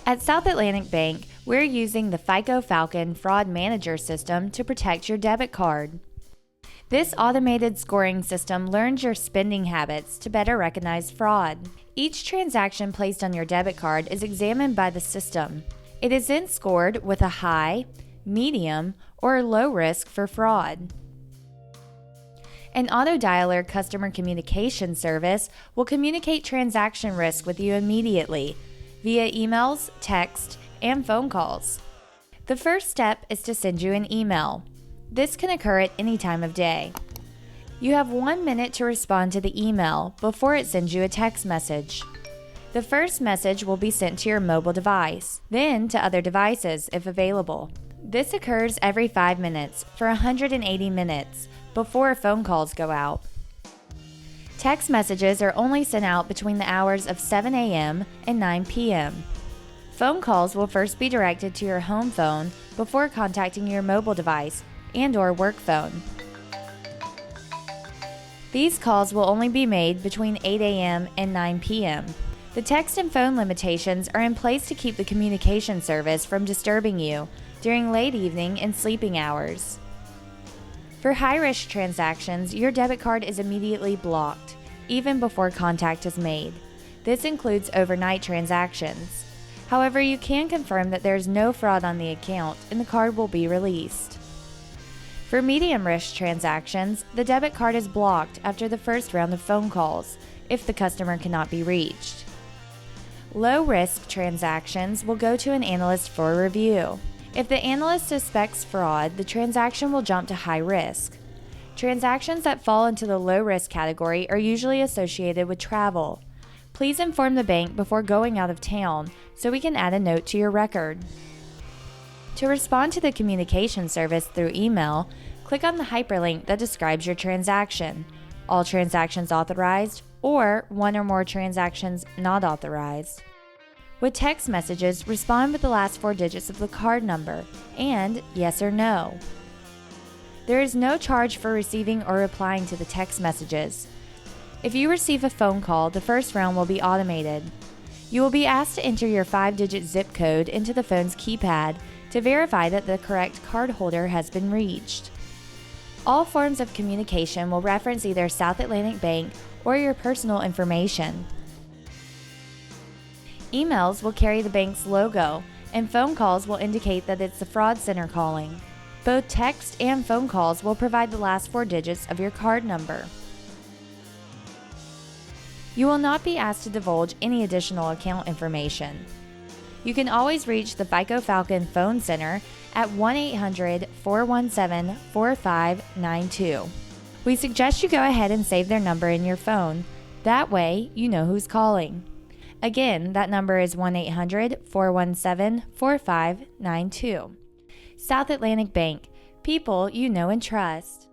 At South Atlantic Bank, we're using the FICO Falcon Fraud Manager system to protect your debit card. This automated scoring system learns your spending habits to better recognize fraud. Each transaction placed on your debit card is examined by the system. It is then scored with a high, medium, or low risk for fraud. An auto-dialer customer communication service will communicate transaction risk with you immediately via emails, text, and phone calls. The first step is to send you an email. This can occur at any time of day. You have 1 minute to respond to the email before it sends you a text message. The first message will be sent to your mobile device, then to other devices if available. This occurs every 5 minutes for 180 minutes before phone calls go out. Text messages are only sent out between the hours of 7 a.m. and 9 p.m. Phone calls will first be directed to your home phone before contacting your mobile device and/or work phone. These calls will only be made between 8 a.m. and 9 p.m. The text and phone limitations are in place to keep the communication service from disturbing you during late evening and sleeping hours. For high-risk transactions, your debit card is immediately blocked, even before contact is made. This includes overnight transactions. However, you can confirm that there is no fraud on the account and the card will be released. For medium-risk transactions, the debit card is blocked after the first round of phone calls, if the customer cannot be reached. Low-risk transactions will go to an analyst for review. If the analyst suspects fraud, the transaction will jump to high risk. Transactions that fall into the low risk category are usually associated with travel. Please inform the bank before going out of town so we can add a note to your record. To respond to the communication service through email, click on the hyperlink that describes your transaction, all transactions authorized, or one or more transactions not authorized. With text messages, respond with the last 4 digits of the card number and yes or no. There is no charge for receiving or replying to the text messages. If you receive a phone call, the first round will be automated. You will be asked to enter your 5-digit zip code into the phone's keypad to verify that the correct cardholder has been reached. All forms of communication will reference either South Atlantic Bank or your personal information. Emails will carry the bank's logo, and phone calls will indicate that it's the fraud center calling. Both text and phone calls will provide the last 4 digits of your card number. You will not be asked to divulge any additional account information. You can always reach the FICO Falcon phone center at 1-800-417-4592. We suggest you go ahead and save their number in your phone. That way, you know who's calling. Again, that number is 1-800-417-4592. South Atlantic Bank, people you know and trust.